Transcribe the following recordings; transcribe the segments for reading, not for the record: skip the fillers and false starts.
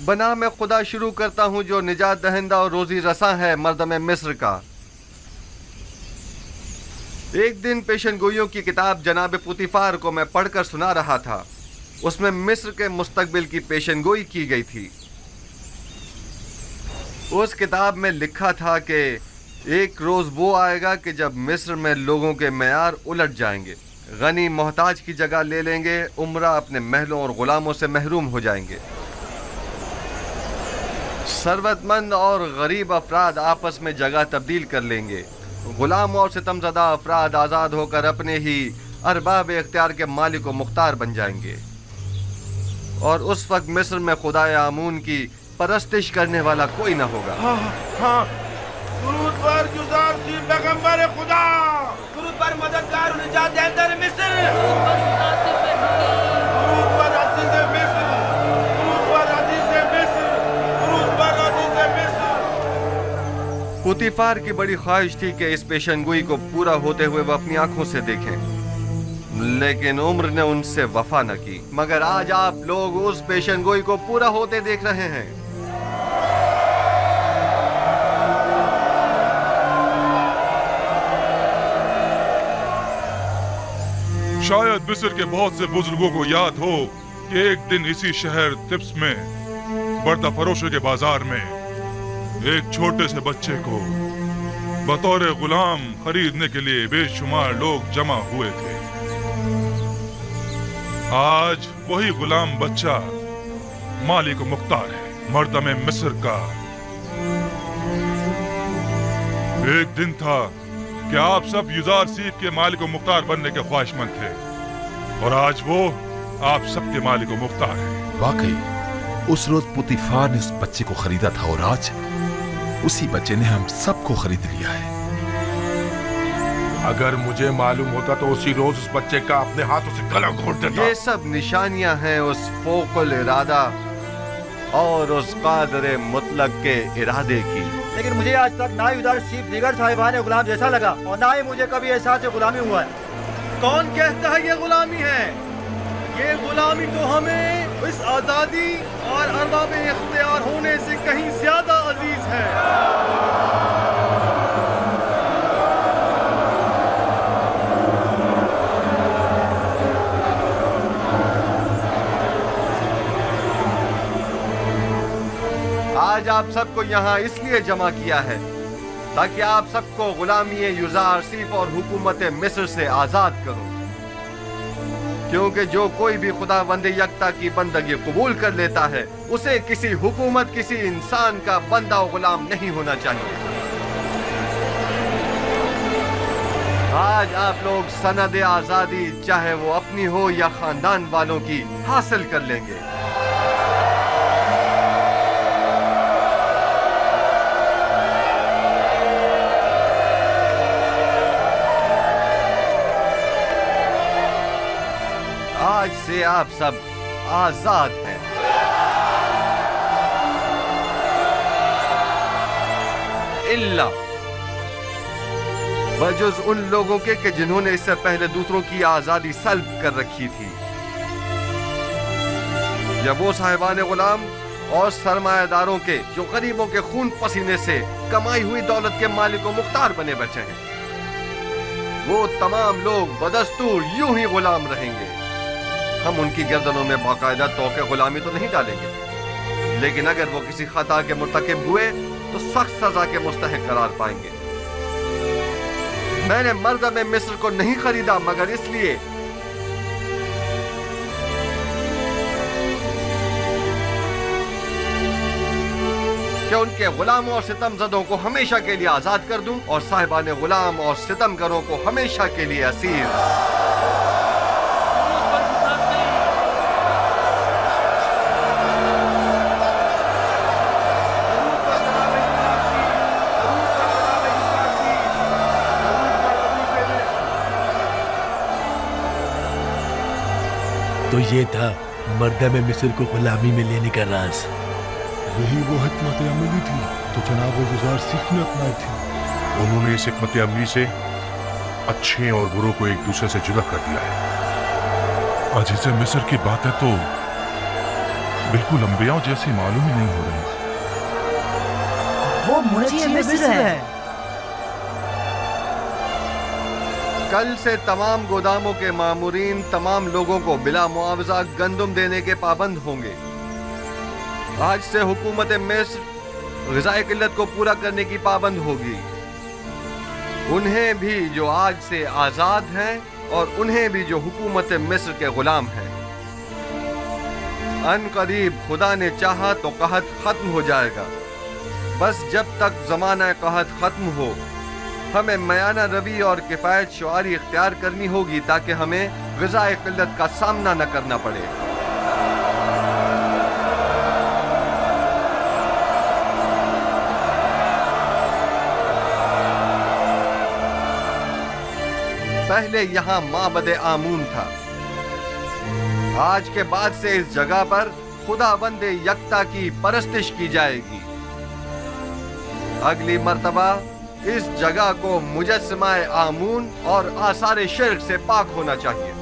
बना मैं खुदा शुरू करता हूँ जो निजात दहिंदा और रोजी रसा है मर्दम मिस्र का। एक दिन पेशनगोइयों की किताब जनाब पुतिफार को मैं पढ़कर सुना रहा था। उसमें मिस्र के मुस्तकबिल की पेशनगोई की गई थी। उस किताब में लिखा था कि एक रोज़ वो आएगा कि जब मिस्र में लोगों के मेयार उलट जाएंगे, गनी मोहताज की जगह ले लेंगे, उमरा अपने महलों और गुलामों से महरूम हो जाएंगे। सरवतमंद और गरीब अफराद आपस में जगह तब्दील कर लेंगे। गुलाम और सितमज़दा अफराद आज़ाद होकर अपने ही अरबाब इख्तियार के मालिक व मुख्तार बन जाएंगे। और उस वक्त मिस्र में खुदाए आमून की परस्तिश करने वाला कोई न होगा। दुरूद पर जुज़ार सी पैगंबर खुदा, दुरूद पर मददगार और निजात दहिंदा मिस्र, दुरूद पर अज़ीज़ मिस्र, दुरूद पर अज़ीज़ मिस्र, दुरूद पर अज़ीज़ मिस्र। पुतिफार की बड़ी ख्वाहिश थी कि इस पेशनगोई को पूरा होते हुए वह अपनी आंखों से देखें, लेकिन उम्र ने उनसे वफा न की। मगर आज आप लोग उस पेशनगोई को पूरा होते देख रहे हैं। शायद मिस्र के बहुत से बुजुर्गों को याद हो कि एक दिन इसी शहर तिब्स में बर्दा फरोशों के बाजार में एक छोटे से बच्चे को बतौर गुलाम खरीदने के लिए बेशुमार लोग जमा हुए थे। आज वही गुलाम बच्चा मालिक मुख्तार है, मर्दम मिस्र का। एक दिन था कि आप सब युजार सीफ के मालिक व मुख्तार बनने के ख्वाहिशमंद थे, और आज वो आप सबके मालिक व मुख्तार हैं। वाकई उस रोज पुतिफार ने उस बच्चे को खरीदा था और आज उसी बच्चे ने हम सबको खरीद लिया है। अगर मुझे मालूम होता तो उसी रोज उस बच्चे का अपने हाथों से गला घोट देता। ये सब निशानियां हैं उस फोकुल इरादा और उस कादरे मुतलक के इरादे की। लेकिन मुझे आज तक ना ही उधर सीफ दीगर साहिबान गुलाम जैसा लगा और ना ही मुझे कभी एहसास गुलामी हुआ है। कौन कहता है ये गुलामी है? ये गुलामी तो हमें इस आज़ादी और अरबाब इख्तियार होने से कहीं ज्यादा अजीज है। आज आप सबको यहाँ इसलिए जमा किया है ताकि आप सबको गुलामी युजार सीफ और हुकूमत मिस्र से आजाद करो, क्योंकि जो कोई भी खुदावंद यकता की बंदगी कबूल कर लेता है उसे किसी हुकूमत, किसी इंसान का बंदा और गुलाम नहीं होना चाहिए। आज आप लोग सनद आजादी चाहे वो अपनी हो या खानदान वालों की हासिल कर लेंगे। आज से आप सब आजाद हैं। इल्ला बजुज उन लोगों के कि जिन्होंने इससे पहले दूसरों की आजादी सल्ब कर रखी थी, या वो साहिबान गुलाम और सरमायादारों के जो गरीबों के खून पसीने से कमाई हुई दौलत के मालिक व मुख्तार बने बचे हैं। वो तमाम लोग बदस्तूर यूं ही गुलाम रहेंगे। हम उनकी गर्दनों में बाकायदा तौके गुलामी तो नहीं डालेंगे, लेकिन अगर वो किसी खता के मुर्तकिब हुए तो सख्त सजा के मुस्तहिक करार पाएंगे। मैंने मर्दम मिस्र को नहीं खरीदा मगर इसलिए कि उनके गुलामों और सितमजदों को हमेशा के लिए आजाद कर दूं और साहिबान गुलाम और सितमगरों को हमेशा के लिए असीर। तो ये था मर्दम मिस्र को गुलामी में लेने का राज। यही वो हिकमत अमली थी तो जनाब युजार सीफ ने अपनाई थी। उन्होंने इस हिकमत अमली से अच्छे और बुरों को एक दूसरे से जुदा कर दिया है। अजीज़े मिस्र की बातें तो बिल्कुल अंबियाओं जैसी मालूम ही नहीं हो रही। वो मुंशी मिस्र है। कल से तमाम गोदामों के मामूरीन तमाम लोगों को बिला मुआवजा गंदुम देने के पाबंद होंगे। आज से हुकूमत मिस्र ग़िज़ाई किल्लत को पूरा करने की पाबंद होगी। उन्हें भी जो आज से आजाद हैं और उन्हें भी जो हुकूमत मिस्र के गुलाम हैं। अन करीब खुदा ने चाहा तो कहत खत्म हो जाएगा। बस जब तक ज़माना कहत खत्म हो हमें मयाना रवि और किफ़ायत शुआरी इख्तियार करनी होगी ताकि हमें ग़िज़ाई किल्लत का सामना न करना पड़े। पहले यहां माबद आमून था। आज के बाद से इस जगह पर खुदावंद यकता की परस्तिश की जाएगी। अगली मर्तबा इस जगह को मुजस्समाए आमून और आसारे शिर्क से पाक होना चाहिए।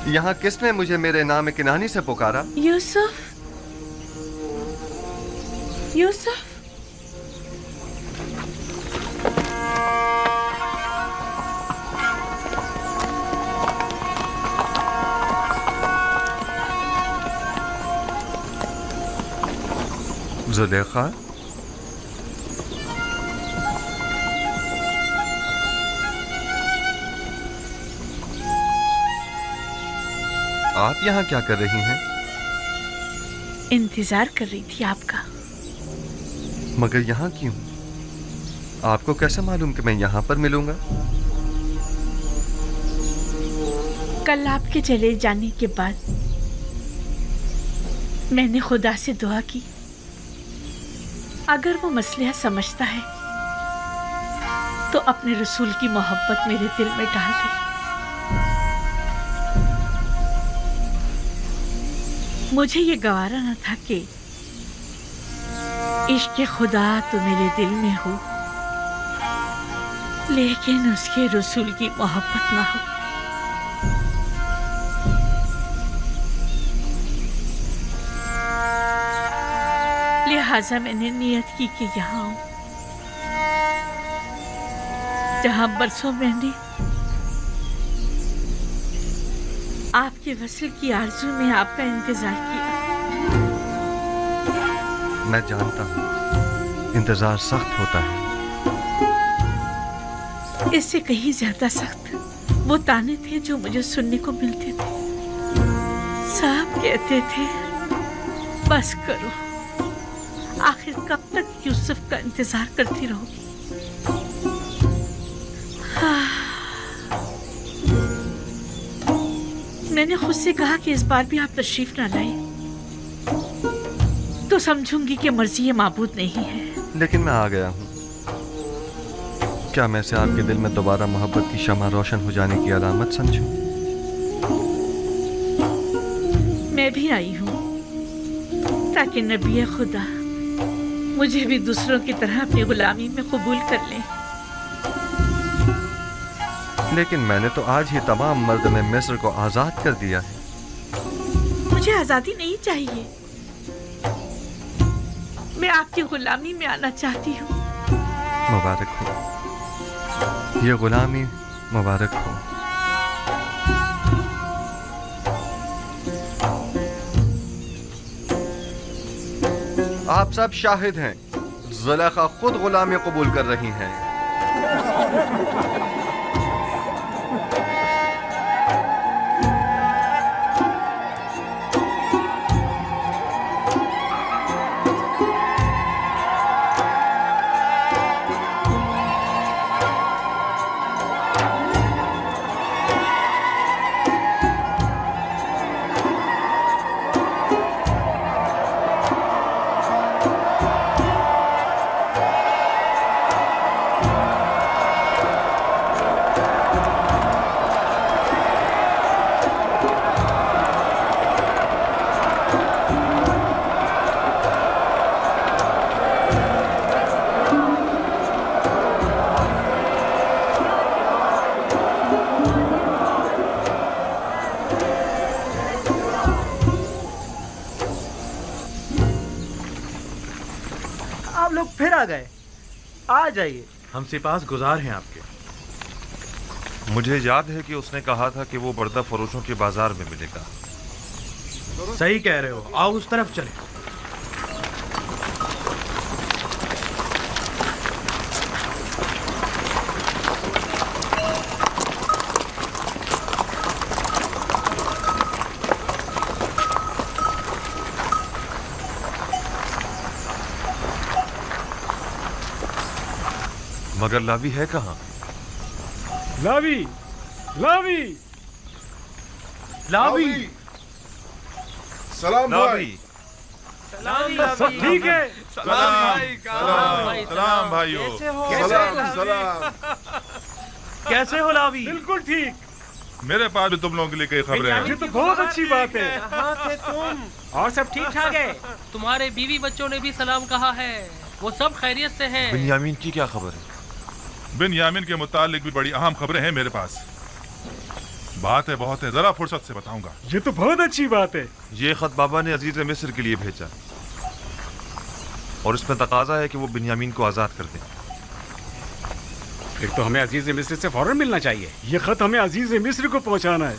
यहाँ किसने मुझे मेरे नाम किनानी से पुकारा? यूसुफ, यूसुफ। जुलेखा, आप यहाँ क्या कर रही हैं? इंतजार कर रही थी आपका। मगर यहाँ क्यों? आपको कैसे मालूम कि मैं यहाँ पर मिलूंगा? कल आपके चले जाने के बाद मैंने खुदा से दुआ की, अगर वो मसला समझता है तो अपने रसूल की मोहब्बत मेरे दिल में डाल दे। मुझे ये गवारा न था कि इश्क़ खुदा तो मेरे दिल में हो, लेकिन उसके रसूल की मोहब्बत ना हो। लिहाजा मैंने नियत की कि यहाँ आऊं, जहाँ बरसों मैंने आपके वसल की आरज़ू में आपका इंतजार किया। मैं जानता हूँ इंतजार सख्त होता है। इससे कहीं ज्यादा सख्त वो ताने थे जो मुझे सुनने को मिलते थे। साहब कहते थे बस करो, आखिर कब तक यूसुफ का इंतजार करती रहोगी। मैंने खुद से कहा कि इस बार भी आप तशरीफ ना लाए तो समझूंगी कि मर्जी ये माबूद नहीं है। लेकिन मैं आ गया हूँ। क्या मैं से आपके दिल में दोबारा मोहब्बत की शमा रोशन हो जाने की अलामत समझूं? मैं भी आई हूँ ताकि नबी खुदा मुझे भी दूसरों की तरह अपनी गुलामी में कबूल कर लें। लेकिन मैंने तो आज ही तमाम मर्द में मिस्र को आजाद कर दिया है। मुझे आजादी नहीं चाहिए, मैं आपकी गुलामी में आना चाहती हूँ। मुबारक हो, ये गुलामी मुबारक हो। आप सब शाहिद हैं, ज़ुलेखा खुद गुलामी कबूल कर रही हैं। आ जाइए। हम सिपास गुजार हैं आपके। मुझे याद है कि उसने कहा था कि वो बर्दा फरोशों के बाजार में मिलेगा। सही कह रहे हो, आओ उस तरफ चले। मगर लावी है कहाँ? लावी, लावी, लावी, सलाम भाई। सब ठीक है? सलाम भाइयों। सलाम। कैसे हो लावी? बिल्कुल ठीक। मेरे पास भी तुम लोगों के लिए कई खबरें हैं। ये तो बहुत अच्छी बात है। कहाँ थे तुम? और सब ठीक ठाक है? तुम्हारे बीवी बच्चों ने भी सलाम कहा है, वो सब खैरियत से हैं। बिन्यामीन की क्या खबर है? बिन्यामीन के मुतालिक भी बड़ी अहम खबरें हैं मेरे पास। बात है बहुत है, जरा फुर्सत से बताऊंगा। ये तो बहुत अच्छी बात है। ये खत बाबा ने अजीज मिस्र के लिए भेजा और इसमें तकाजा है कि वो बिन्यामीन को आजाद कर दें। फिर तो हमें अजीज मिस्र से फौरन मिलना चाहिए। ये खत हमें अजीज मिस्र को पहुंचाना है।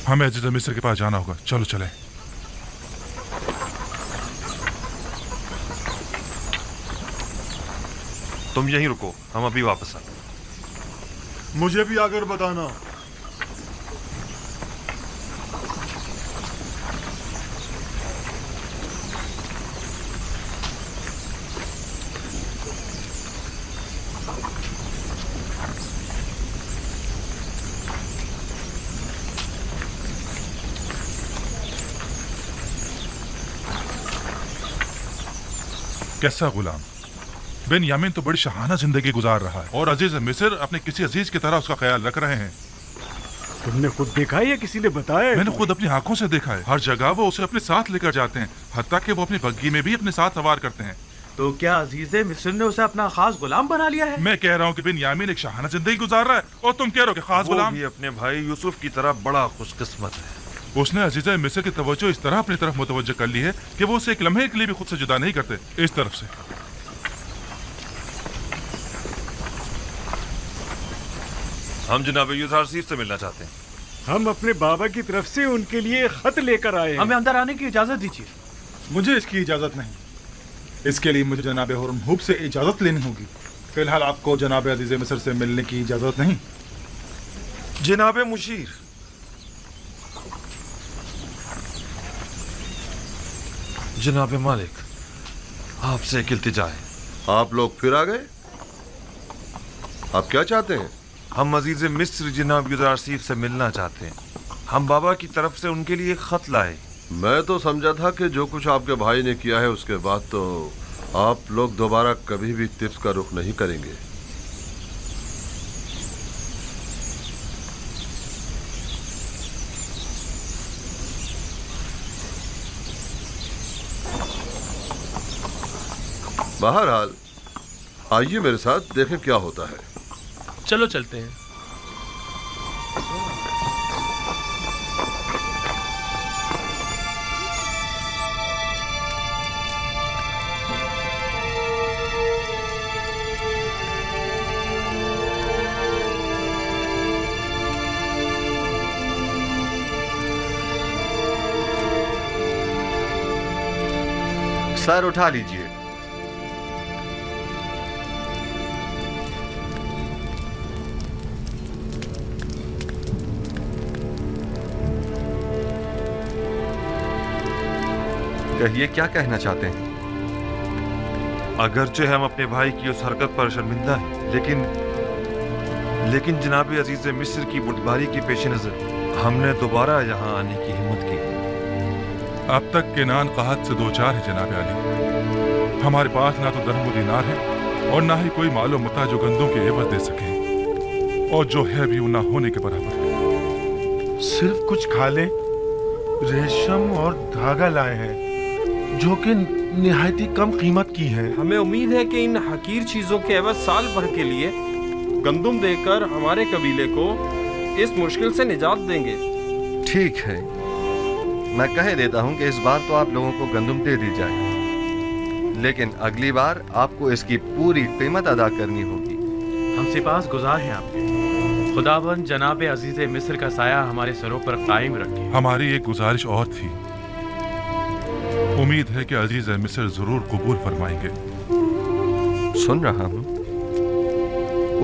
हमें अजीज मिस्र के पास जाना होगा, चलो चले। तुम यहीं रुको, हम अभी वापस आए। मुझे भी आकर बताना। कैसा गुलाम? बिन्यामीन तो बड़ी शहाना जिंदगी गुजार रहा है और अजीज मिस्र अपने किसी अजीज की तरह उसका ख्याल रख रहे हैं। तुमने खुद देखा है या किसी ने बताया? मैंने खुद अपनी आंखों से देखा है। हर जगह वो उसे अपने साथ लेकर जाते हैं, हत्ता कि वो अपनी बग्गी में भी अपने साथ सवार करते हैं। तो क्या अजीज मिस्र ने उसे अपना खास गुलाम बना लिया है? मैं कह रहा हूँ कि बिन्यामीन एक शहाना जिंदगी गुजार रहा है और तुम कह रहे हो कि खास गुलाम। वो भी अपने भाई यूसुफ की तरह बड़ा खुशकिस्मत है। उसने अजीजा मिस्र की तवज्जो इस तरह अपनी तरफ मुतवज्जो कर ली है कि वो उसे एक लम्हे के लिए भी खुद से जुदा नहीं करते। इस तरफ से हम जनाब यूसुफ से मिलना चाहते हैं। हम अपने बाबा की तरफ से उनके लिए खत लेकर आए हैं। हमें अंदर आने की इजाजत दीजिए। मुझे इसकी इजाजत नहीं। इसके लिए मुझे जनाब हुरमुब से इजाजत लेनी होगी। फिलहाल आपको जनाब अजीज मिस्र से मिलने की इजाजत नहीं। जनाब मुशीर, जनाब मालिक, आपसे एक इल्तिजा है। आप लोग फिर आ गए? आप क्या चाहते हैं? हम अजीज मिस्र जनाब यूसुफ से मिलना चाहते हैं। हम बाबा की तरफ से उनके लिए खत लाए। मैं तो समझा था कि जो कुछ आपके भाई ने किया है उसके बाद तो आप लोग दोबारा कभी भी तिब्स का रुख नहीं करेंगे। बहरहाल आइए मेरे साथ, देखें क्या होता है। चलो चलते हैं। सर उठा लीजिए। कहिए, क्या कहना चाहते हैं? अगरचे हम अपने भाई की उस हरकत पर शर्मिंदा हैं, लेकिन जनाब अजीज मिस्र की बुर्दबारी के पेश नजर हमने दोबारा यहाँ आने की हिम्मत की। अब तक केनान कहत से दो चार है जनाब अली। हमारे पास ना तो दरहम दिनार है और ना ही कोई मालो मुता जो गंदों के एवज दे सके, और जो है भी वो ना होने के बराबर है। सिर्फ कुछ खाले, रेशम और धागा लाए हैं जो कि निहायती कम कीमत की है। हमें उम्मीद है कि इन हकीर चीजों के एवज साल भर के लिए गंदुम देकर हमारे कबीले को इस मुश्किल से निजात देंगे। ठीक है, मैं कह देता हूं कि इस बार तो आप लोगों को गंदुम दे दी जाए, लेकिन अगली बार आपको इसकी पूरी कीमत अदा करनी होगी। हम सिपास गुजार हैं आपके। खुदाबंद जनाब अजीज मिस्र का साया हमारे सरों पर कायम रखे। हमारी एक गुजारिश और थी, उम्मीद है कि अजीज मिस्र जरूर कबूल फरमाएंगे। सुन रहा हूं,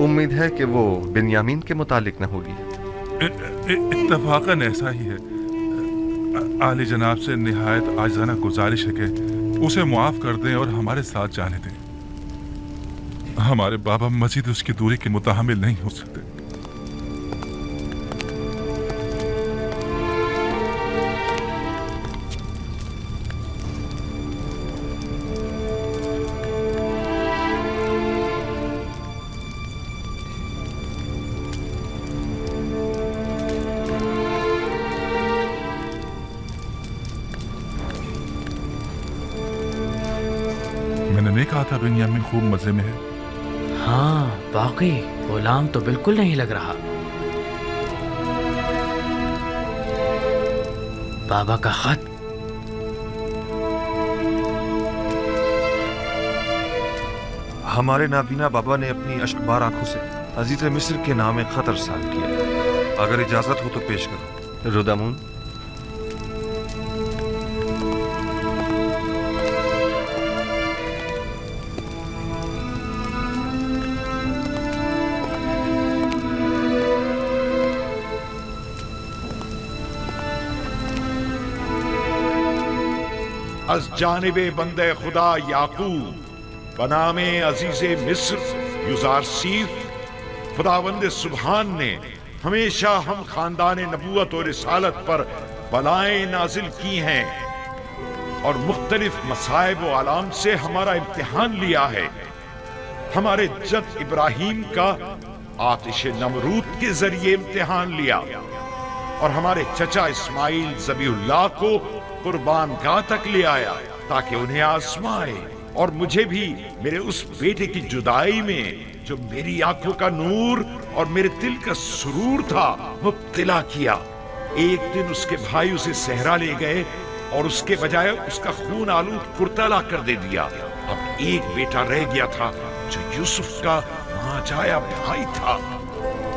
उम्मीद है कि वो बिन्यामीन के मुतालिक न होगी। इत्तफाकन ऐसा ही है। आली जनाब से निहायत आजाना गुजारिश है कि उसे मुआफ कर दें और हमारे साथ जाने दें। हमारे बाबा मजीद उसकी दूरी के मुताहमिल नहीं हो सकते। कहा था बिन्यामीन खूब मजे में है। हाँ वाकई गुलाम तो बिल्कुल नहीं लग रहा। बाबा का खत। हमारे नाबीना बाबा ने अपनी अश्कबार आंखों से अजीज मिस्र के नाम खत अरसाल किया। अगर इजाजत हो तो पेश करो। रुदामून, अज जानिबे बंदे खुदा याकूब बनामे अजीजे मिस्र युजारसीफ खुदावंद सुबहान ने हमेशा हम खानदान नबूवत और रिसालत पर बलाएं नाजिल की हैं और मुख्तलिफ मसाइब व आलाम से हमारा इम्तिहान लिया है। हमारे जद इब्राहिम का आतिश नमरूद के जरिए इम्तिहान लिया और हमारे चचा इस्माइल ज़बीहुल्लाह को कुर्बान गाह तक ले आया ताकि उन्हें आजमाए, और मुझे भी मेरे उस बेटे की जुदाई में जो मेरी आंखों का नूर और मेरे दिल का सुरूर था मुब्तला किया। एक दिन उसके भाई उसे सहरा ले गए और उसके बजाय उसका खून आलूद कुर्ता ला कर दे दिया। अब एक बेटा रह गया था जो यूसुफ का मांझाया भाई था,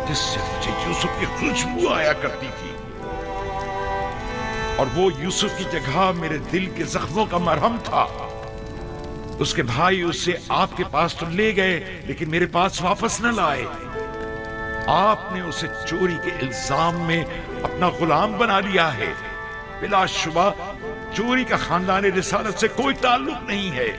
जिससे मुझे यूसुफ की खुशबू आया करती थी, और वो यूसुफ की जगह मेरे दिल के जख्मों का मरहम था। उसके भाई उसे आपके पास तो ले गए लेकिन मेरे पास वापस न लाए। आपने उसे चोरी के इल्जाम में अपना गुलाम बना लिया है। बिलाशुबा चोरी का खानदान रिसालत से कोई ताल्लुक नहीं है।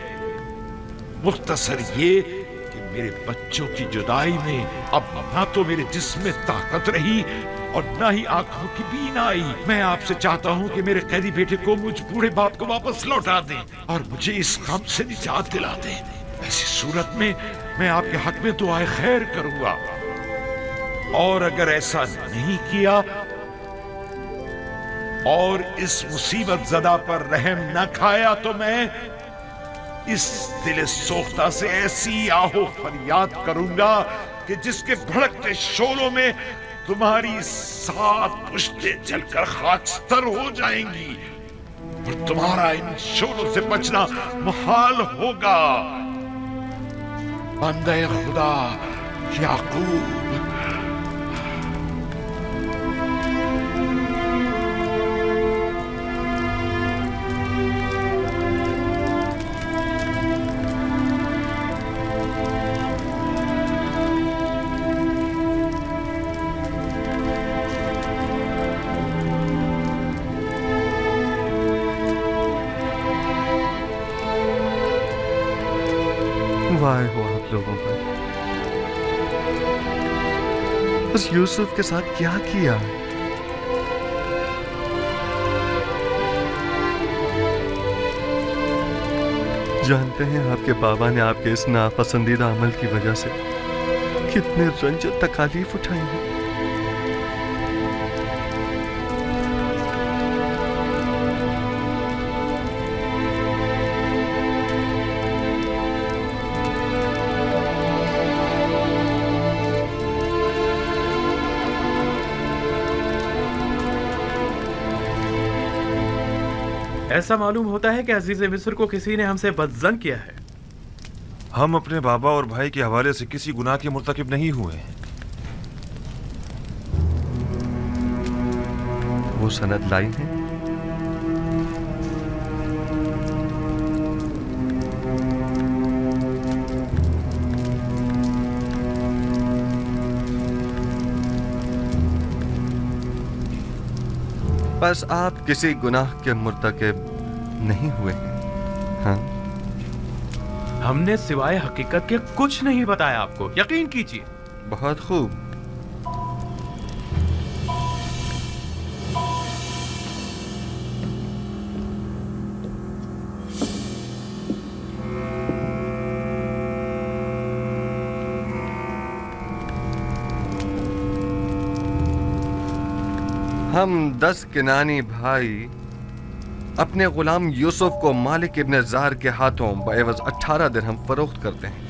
मुख्तसर ये कि मेरे बच्चों की जुदाई में अब ना तो मेरे जिस्म में ताकत रही और ना ही आंखों की बीन आई। मैं आपसे चाहता हूँ कि मेरे कैदी बेटे को मुझ बूढ़े बाप को वापस लौटा दें और मुझे इस गम से निजात दिला दें। ऐसी सूरत में मैं आपके हक में दुआए खैर करूंगा, और अगर ऐसा नहीं किया और इस मुसीबत ज़दा पर रहम न खाया तो मैं इस दिल सोख्ता से ऐसी आहो फरियाद करूंगा कि जिसके भड़कते शोलों में तुम्हारी 7 पुश्तें जलकर खाकस्तर हो जाएंगी और तुम्हारा इन शोलों से बचना मुहाल होगा। बंदे खुदा याकूब। क्यों आए हो आप लोगों पर? उस यूसुफ के साथ क्या किया? जानते हैं आपके बाबा ने आपके इस नापसंदीदा अमल की वजह से कितने रंज और तकालीफ उठाई हैं। ऐसा मालूम होता है कि अजीज मिस्र को किसी ने हमसे बदजन किया है। हम अपने बाबा और भाई के हवाले से किसी गुनाह के मुर्तकिब नहीं हुए हैं। वो सनद लाई है? बस आप किसी गुनाह के मुर्तकिब नहीं हुए हैं। हाँ? हमने सिवाय हकीकत के कुछ नहीं बताया आपको, यकीन कीजिए। बहुत खूब। हम 10 किनानी भाई अपने गुलाम यूसुफ को मालिक इब्न जार के हाथों बएवज 18 दिरहम फरोख्त करते हैं,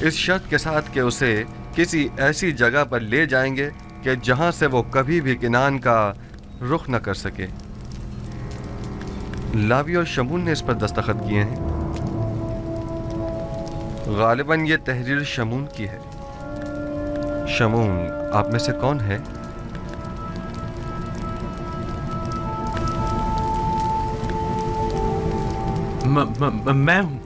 इस शर्त के साथ कि उसे किसी ऐसी जगह पर ले जाएंगे कि जहां से वो कभी भी किनान का रुख न कर सके। लावी और शमून ने इस पर दस्तखत किए हैं। गालिबन ये तहरीर शमून की है। शमून आप में से कौन है? मैं हूं।